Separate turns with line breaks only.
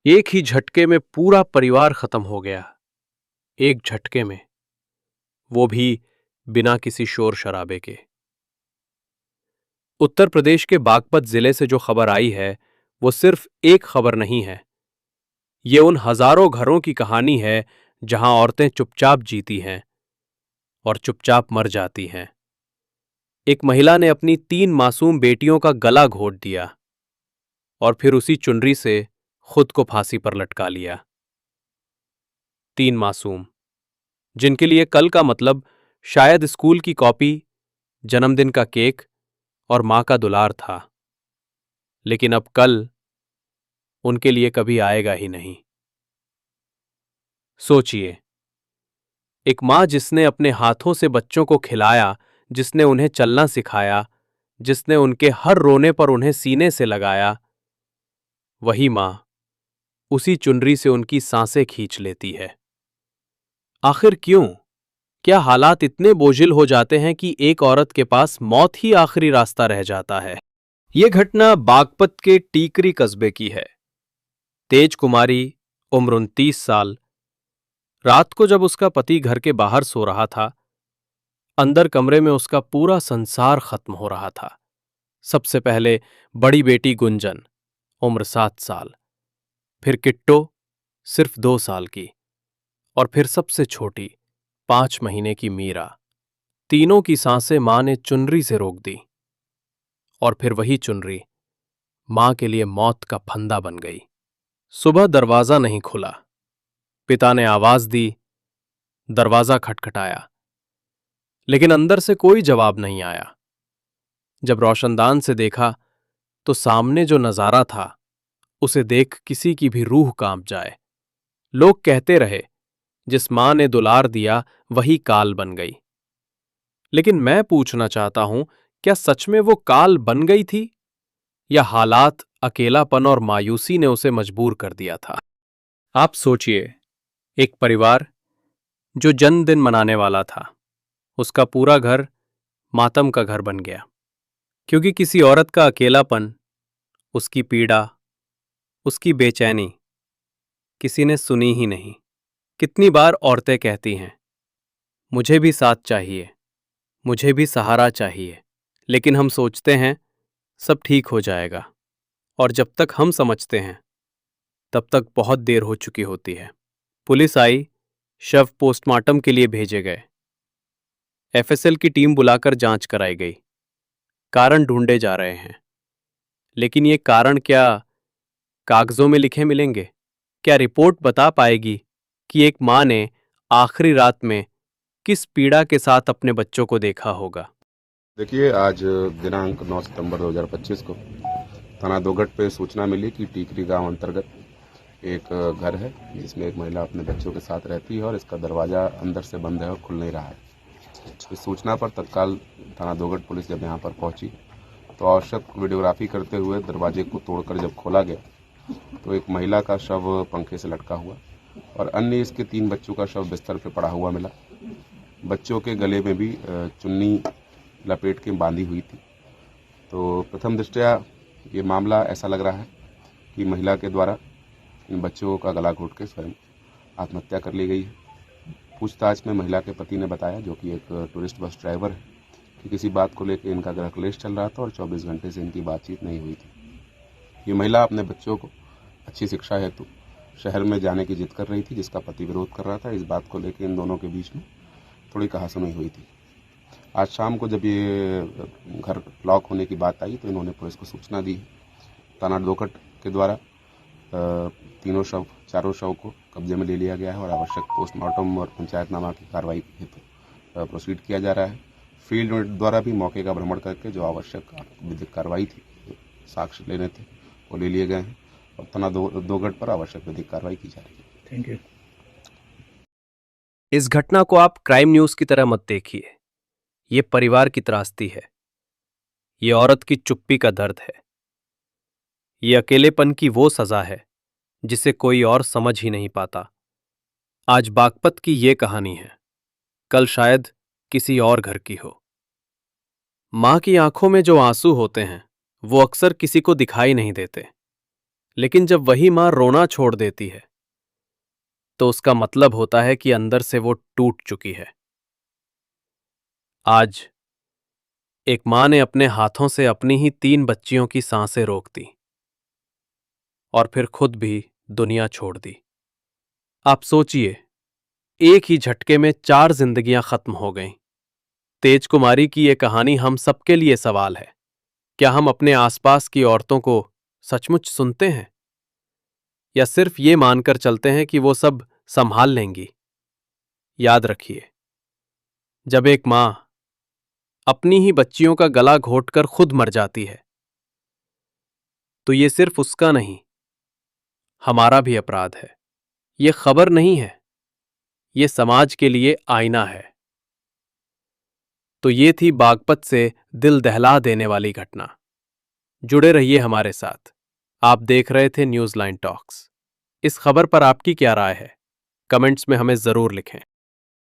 एक ही झटके में पूरा परिवार खत्म हो गया। एक झटके में, वो भी बिना किसी शोर शराबे के। उत्तर प्रदेश के बागपत जिले से जो खबर आई है वो सिर्फ एक खबर नहीं है। ये उन हजारों घरों की कहानी है जहां औरतें चुपचाप जीती हैं और चुपचाप मर जाती हैं। एक महिला ने अपनी 3 मासूम बेटियों का गला घोट दिया और फिर उसी चुनरी से खुद को फांसी पर लटका लिया। 3 मासूम, जिनके लिए कल का मतलब शायद स्कूल की कॉपी, जन्मदिन का केक और मां का दुलार था, लेकिन अब कल उनके लिए कभी आएगा ही नहीं। सोचिए, एक मां जिसने अपने हाथों से बच्चों को खिलाया, जिसने उन्हें चलना सिखाया, जिसने उनके हर रोने पर उन्हें सीने से लगाया, वही मां उसी चुनरी से उनकी सांसें खींच लेती है। आखिर क्यों? क्या हालात इतने बोझिल हो जाते हैं कि एक औरत के पास मौत ही आखिरी रास्ता रह जाता है? यह घटना बागपत के टीकरी कस्बे की है। तेज कुमारी, उम्र 29 साल, रात को जब उसका पति घर के बाहर सो रहा था, अंदर कमरे में उसका पूरा संसार खत्म हो रहा था। सबसे पहले बड़ी बेटी गुंजन, उम्र 7 साल, फिर किट्टो, सिर्फ 2 साल की, और फिर सबसे छोटी 5 महीने की मीरा। तीनों की सांसें मां ने चुनरी से रोक दी, और फिर वही चुनरी मां के लिए मौत का फंदा बन गई। सुबह दरवाजा नहीं खुला। पिता ने आवाज दी, दरवाजा खटखटाया, लेकिन अंदर से कोई जवाब नहीं आया। जब रोशनदान से देखा तो सामने जो नजारा था उसे देख किसी की भी रूह कांप जाए। लोग कहते रहे, जिस मां ने दुलार दिया वही काल बन गई। लेकिन मैं पूछना चाहता हूं, क्या सच में वो काल बन गई थी, या हालात, अकेलापन और मायूसी ने उसे मजबूर कर दिया था? आप सोचिए, एक परिवार जो जन्मदिन मनाने वाला था, उसका पूरा घर मातम का घर बन गया, क्योंकि किसी औरत का अकेलापन, उसकी पीड़ा, उसकी बेचैनी किसी ने सुनी ही नहीं। कितनी बार औरतें कहती हैं, मुझे भी साथ चाहिए, मुझे भी सहारा चाहिए, लेकिन हम सोचते हैं सब ठीक हो जाएगा, और जब तक हम समझते हैं तब तक बहुत देर हो चुकी होती है। पुलिस आई, शव पोस्टमार्टम के लिए भेजे गए, एफएसएल की टीम बुलाकर जांच कराई गई, कारण ढूंढे जा रहे हैं। लेकिन ये कारण क्या कागजों में लिखे मिलेंगे? क्या रिपोर्ट बता पाएगी कि एक मां ने आखिरी रात में किस पीड़ा के साथ अपने बच्चों को देखा होगा?
देखिए, आज दिनांक 9 सितंबर 2025 को थाना दोगट पे सूचना मिली कि टीकरी गांव अंतर्गत एक घर है जिसमें एक महिला अपने बच्चों के साथ रहती है और इसका दरवाज़ा अंदर से बंद है और खुल नहीं रहा है। इस सूचना पर तत्काल थाना दोगट पुलिस जब यहाँ पर पहुंची तो आवश्यक वीडियोग्राफी करते हुए दरवाजे को तोड़कर जब खोला गया तो एक महिला का शव पंखे से लटका हुआ और अन्य इसके 3 बच्चों का शव बिस्तर पर पड़ा हुआ मिला। बच्चों के गले में भी चुन्नी लपेट के बांधी हुई थी। तो प्रथम दृष्टया ये मामला ऐसा लग रहा है कि महिला के द्वारा इन बच्चों का गला घोट के स्वयं आत्महत्या कर ली गई है। पूछताछ में महिला के पति ने बताया, जो कि एक टूरिस्ट बस ड्राइवर है, कि किसी बात को लेकर इनका गृह क्लेश चल रहा था और 24 घंटे से इनकी बातचीत नहीं हुई थी। ये महिला अपने बच्चों को अच्छी शिक्षा हेतु शहर में जाने की जिद कर रही थी, जिसका पति विरोध कर रहा था। इस बात को लेकर इन दोनों के बीच में थोड़ी कहासुनी हुई थी। आज शाम को जब ये घर लॉक होने की बात आई तो इन्होंने पुलिस को सूचना दी। थाना दोगट के द्वारा चारों शव को कब्जे में ले लिया गया है और आवश्यक पोस्टमार्टम और पंचायतनामा की कार्रवाई हेतु प्रोसीड किया जा रहा है। फील्ड द्वारा भी मौके का भ्रमण करके जो आवश्यक विधिक कार्रवाई थी, साक्ष्य लेने थे, वो ले लिए गए हैं और थाना दोगट पर आवश्यक विधिक कार्रवाई की जा रही है।
Thank you. इस घटना को आप क्राइम न्यूज की तरह मत देखिए। ये परिवार की त्रासदी है, ये औरत की चुप्पी का दर्द है, ये अकेलेपन की वो सजा है जिसे कोई और समझ ही नहीं पाता। आज बागपत की ये कहानी है, कल शायद किसी और घर की हो। मां की आंखों में जो आंसू होते हैं वो अक्सर किसी को दिखाई नहीं देते, लेकिन जब वही मां रोना छोड़ देती है तो उसका मतलब होता है कि अंदर से वो टूट चुकी है। आज एक मां ने अपने हाथों से अपनी ही 3 बच्चियों की सांसें रोक दी और फिर खुद भी दुनिया छोड़ दी। आप सोचिए, एक ही झटके में 4 जिंदगियां खत्म हो गईं। तेज कुमारी की ये कहानी हम सबके लिए सवाल है। क्या हम अपने आसपास की औरतों को सचमुच सुनते हैं या सिर्फ ये मानकर चलते हैं कि वो सब संभाल लेंगी? याद रखिए, जब एक मां अपनी ही बच्चियों का गला घोंटकर खुद मर जाती है तो ये सिर्फ उसका नहीं, हमारा भी अपराध है। ये खबर नहीं है, ये समाज के लिए आईना है। तो ये थी बागपत से दिल दहला देने वाली घटना। जुड़े रहिए हमारे साथ। आप देख रहे थे न्यूज़ लाइन टॉक्स। इस खबर पर आपकी क्या राय है? कमेंट्स में हमें जरूर लिखें।